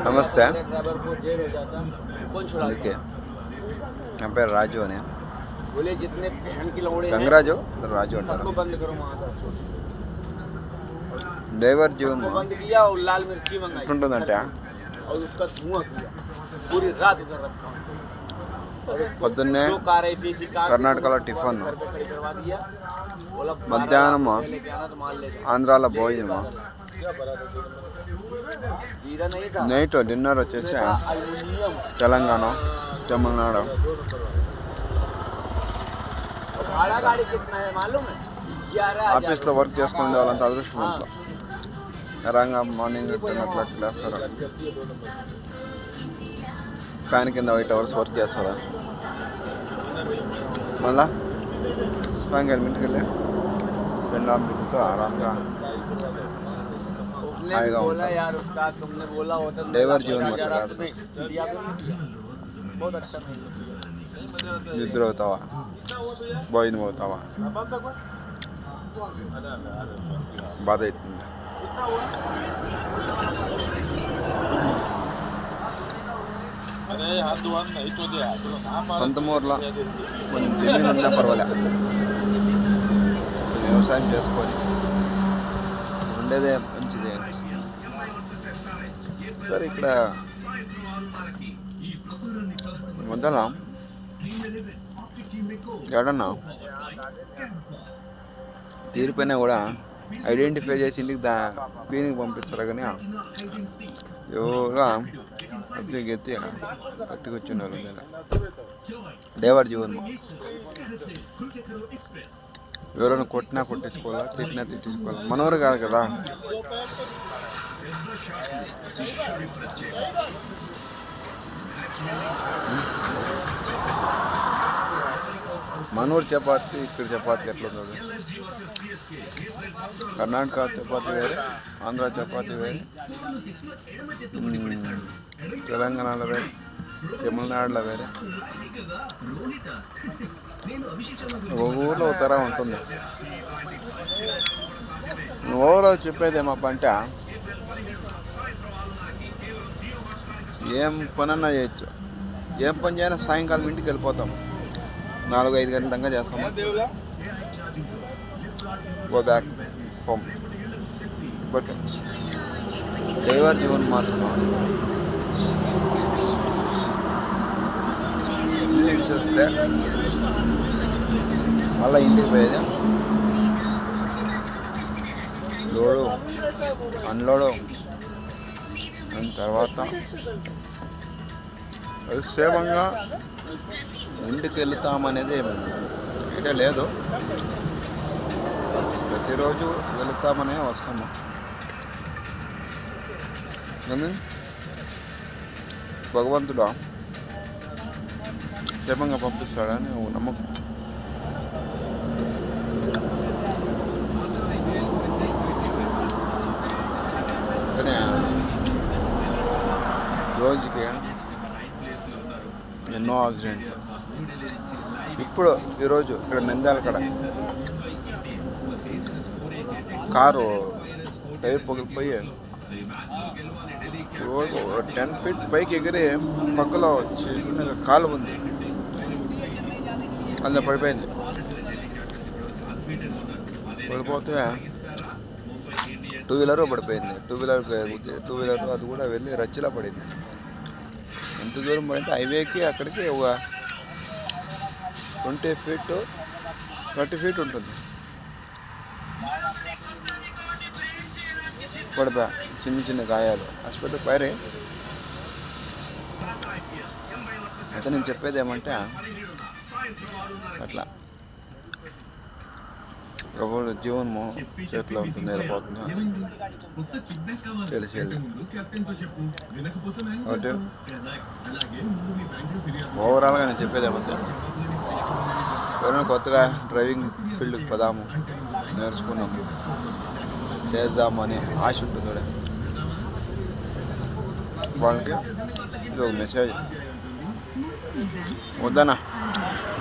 నమస్తే. అందుకే నా పేరు రాజు అని. గంగరాజు రాజు అంటారు. డ్రైవర్ జీవన్ ఎట్లుంటుందంటే పొద్దున్నే కర్ణాటకలో టిఫన్, మధ్యాహ్నం ఆంధ్రాలో భోజనం, నైట్ డిన్నర్ వచ్చేసి తెలంగాణ, తమిళనాడు. ఆఫీస్లో వర్క్ చేసుకునే వాళ్ళంతా అదృష్టవంతులు. ఎరంగా మార్నింగ్ 10 o'clock లేస్తారు, ఫ్యాన్ కింద 8 hours వర్క్ చేస్తారు. మళ్ళా సాయంకాలం ఇంటికి వెళ్ళి పెళ్ళాం బిడ్డతో ఆరాంగా హాయిగా ఉంటారు. డ్రైవర్ జీవన్ నిద్ర అవుతావా, భోజనం అవుతావా, బాధ అవుతుంది. సొంత ఊర్లో కొంచెం జమీన్ ఉన్నా పర్వాలే, వ్యవసాయం చేసుకొని ఉండేదే మంచిది అనిపిస్తుంది. సరే, ఇక్కడ మొదల ఎడన్నా తీరిపోయినా కూడా ఐడెంటిఫై చేసి ఇంటికి పీనికి పంపిస్తారు. కానీ యోగా గెత్తి కట్టుకొచ్చిన వాళ్ళు డ్రైవర్ జీవన్. ఎవరైనా కొట్టినా కొట్టించుకోవాలా, తిట్టినా తిట్టించుకోవాలా. మనవరు కాదు కదా. మనూరు చపాతి ఇక్కడ చపాతీకి ఎట్లా ఉంది? కర్ణాటక చపాతీ వేరే, ఆంధ్ర చపాతీ వేరే, తెలంగాణలో వేరే, తమిళనాడులో వేరే. ఒక ఊర్లో ఒక తర ఉంటుంది. ఓవరాల్ చెప్పేది ఏమప్పంటే, ఏం పనన్నా చేయొచ్చు, ఏం పని చేయనా సాయంకాలం ఇంటికి వెళ్ళిపోతాము. 4-5 గంటల దాకా చేస్తాము. Go back home. But driver Jeevan మాత్రం ఇంటికి చూస్తే మళ్ళీ ఇంటికి పోయేది లోడు అన్లోడు అయిన తర్వాత అది సేవంగా ఇంటికి వెళుతామనేది ఐడియా లేదు. ప్రతిరోజు వెళుతామనే వస్తాము. కానీ భగవంతుడు క్షేమంగా పంపిస్తాడని నమ్మకం. కానీ రోజుకి ఎన్నో యాక్సిడెంట్లు. ఇప్పుడు ఈరోజు ఇక్కడ నంద్యాల కడ కారు టైర్ పగిలిపోయి 10 feet పైకి ఎగిరి పక్కలో చిన్నగా కాలు ఉంది, అందులో పడిపోయింది. పడిపోతే 2-wheeler పడిపోయింది. 2-wheeler అది కూడా వెళ్ళి రచ్చిలా పడింది. ఎంత దూరం పడింటే హైవేకి అక్కడికి ఒక 20 feet 30 feet ఉంటుంది. పడిపోయా, చిన్న గాయాలు, హాస్పిటల్ పైరే. అయితే నేను చెప్పేది ఏమంటే, అట్లా ఎవరు జీవనము చేతిలో ఉంటుంది, వెళ్ళిపోతుంది తెలిసి అంటే ఓవరాల్గా నేను చెప్పేది ఏమంటే, ఎవరైనా కొత్తగా డ్రైవింగ్ ఫీల్డ్కి పోదాము, నేర్చుకున్నాము, చేద్దామని ఆశ ఉంటుంది వాళ్ళకి ఇది ఒక మెసేజ్. వద్దనా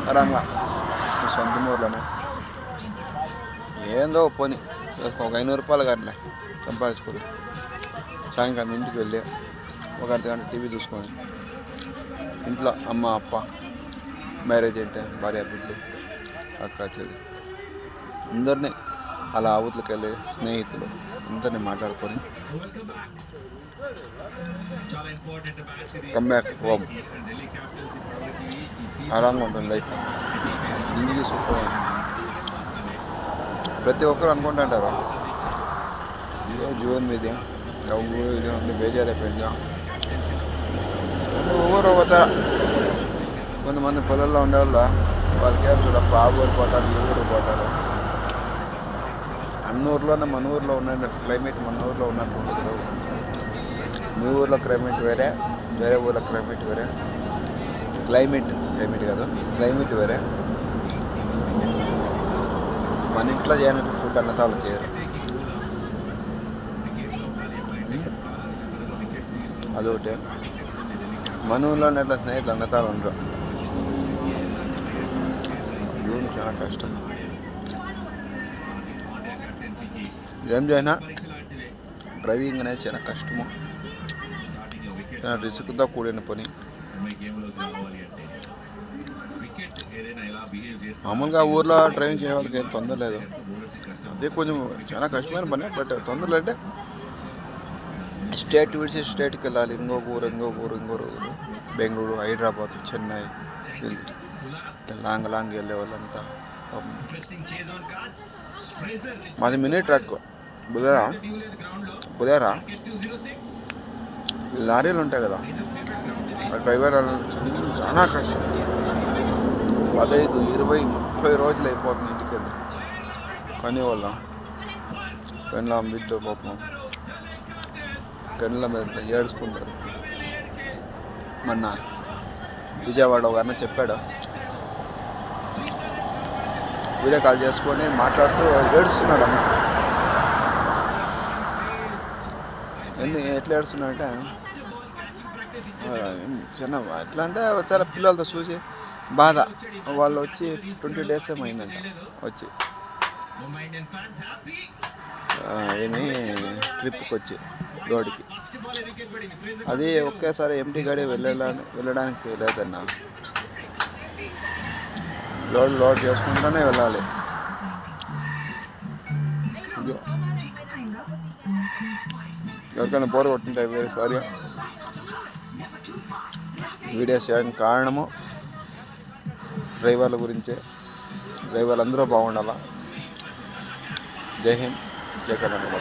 ఆరాంగా సొంత ఊర్లోనే ఏందో పోని ఒక 500 రూపాయలు కానీ సంపాదించుకోలేదు. సాయంకాలం ఇంటికి వెళ్ళి ఒక అర్ధగంట టీవీ చూసుకొని ఇంట్లో అమ్మ అప్ప మ్యారేజ్ అయితే భార్య బిడ్డలు అక్క చెల్లి అందరినీ అలా ఆవుతులకు వెళ్ళి స్నేహితులు అందరినీ మాట్లాడుకొని కమ్ బ్యాక్ హోమ్. ఆరాంగా ఉంటుంది లైఫ్. ఇంటికి సూపర్. ప్రతి ఒక్కరు అనుకుంటుంటారు జీవన్ మీద ఇది బేజారైపోయిందా. ఊరు పోతారా కొంతమంది పొలంలో ఉండేవాళ్ళ వాళ్ళకి చూడప్ప ఆ ఊరు పోతారు ఈ ఊరు పోతారు. అన్ని ఊర్లోనే మన ఊర్లో ఉన్న క్లైమేట్ మన ఊర్లో ఉన్నట్టు ఉండదు. మీ ఊర్లో క్లైమేట్ వేరే, వేరే ఊర్లో క్లైమేట్ వేరే. క్లైమేట్ కాదు, క్లైమేట్ వేరే. మన ఇంట్లో చేయనట్టు ఫుడ్ అన్నది వాళ్ళు చేయరు. అదొకటి. మన ఊళ్ళో అట్లా స్నేహితులు అన్నతాలు ఉండరు. జీవనం చాలా కష్టం. ఏం చేసినా డ్రైవింగ్ అనేది చాలా కష్టము, చాలా రిస్క్తో కూడిన పని. మామూలుగా ఊర్లో డ్రైవింగ్ చేయ వాళ్ళకి ఏం తొందర లేదు. అదే కొంచెం చాలా కష్టమైన పని. బట్ తొందరలు అంటే స్టేట్ విడిచి స్టేట్కి వెళ్ళాలి, ఇంకొక ఊరు, బెంగళూరు, హైదరాబాద్, చెన్నై, లాంగ్ వెళ్ళే వాళ్ళంతా. మాది మినీ ట్రక్ బులేరా లారీలు ఉంటాయి కదా, డ్రైవర్ చాలా కష్టం. 15, 20, 30 రోజులు అయిపోతుంది ఇంటికి వెళ్ళి. కానీ వాళ్ళ పెళ్ళాం బిడ్డ పాపం పెళ్ళ మీద ఏడుచుకుంటారు. మొన్న విజయవాడ ఒక అన్న చెప్పాడు, వీడియో కాల్ చేసుకొని మాట్లాడుతూ ఏడుస్తున్నాడు అన్న. ఎట్లా ఏడుస్తున్నాడంటే చిన్న ఎట్లా అంటే చాలా పిల్లలతో చూసి బాధ. వాళ్ళు వచ్చి 20 days ఏమైందంట వచ్చి, ఏమి ట్రిప్కి వచ్చి రోడ్డుకి. అది ఒకేసారి ఎంటీ గాడి వెళ్ళడానికి లేదన్న. లోడ్ చేసుకుంటూనే వెళ్ళాలి. ఎవరికైనా బోర్ కొట్టుంటాయి వేరే సారిగా వీడియోస్ చేయడానికి కారణము డ్రైవర్ల గురించే. డ్రైవర్లు అందరూ బాగుండాలా. జై హింద్, జై కర్ణాటక.